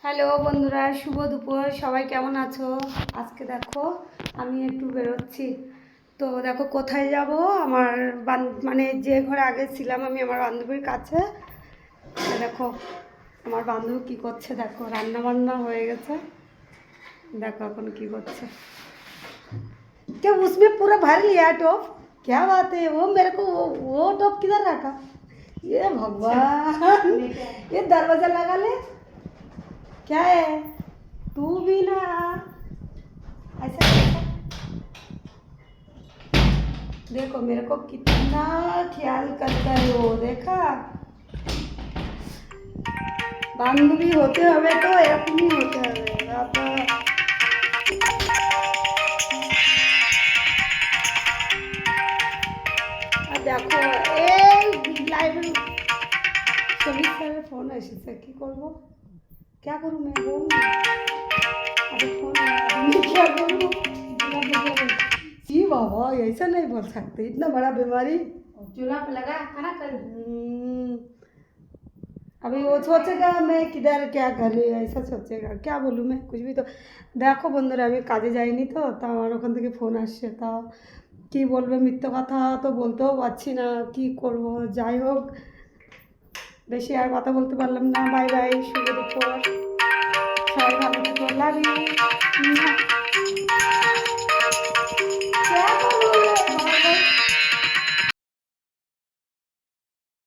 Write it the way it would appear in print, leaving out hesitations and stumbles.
Hello বন্ধুরা, শুভ দুপুর। সবাই কেমন আছো? আজকে দেখো আমি একটু বেরোচ্ছি। তো দেখো কোথায় যাব, আমার মানে যে ঘরে আগে ছিলাম আমি আমার বান্ধবীর কাছে। দেখো আমার বান্ধবী কী করছে, দেখো রান্না বান্না হয়ে গেছে। দেখো এখন কি করছে। क्या उसमें पूरा भर लिया टॉप? क्या बात है, वो मेरे को वो टॉप किधर रखा? ये भगवान, ये दरवाजा लगा ले। क्या है, तू भी ना ऐसा। देखो मेरे को कितना ख्याल करता है वो, देखा। বান্ধবী হতে হবে তো এরকমই হতে হবে বাবা। আর দেখো এই লাইভে সমিত স্যারের ফোন এসেছে, কি করবো, क्या करूँ मैं, बोल ना। अभी फोन आया, मैं क्या करूँ। जी बाबा ऐसा नहीं बोल सकते, इतना बड़ा बीमारी। चूल्हा पे लगा खाना कर। अभी वो सोचेगा मैं किधर क्या कर रही हूँ, ऐसा सोचेगा। क्या बोलूँ मैं, कुछ भी। तो দেখো বন্ধুরা আমি কাজে যাইনি তো, তা আমার ওখান থেকে ফোন আসছে। তাও কী বলবে, মিথ্যে কথা তো বলতেও পারছি না, কি করব। যাই হোক, বেশি আর কথা বলতে পারলাম না। বাই বাই, শুভ দুপুর।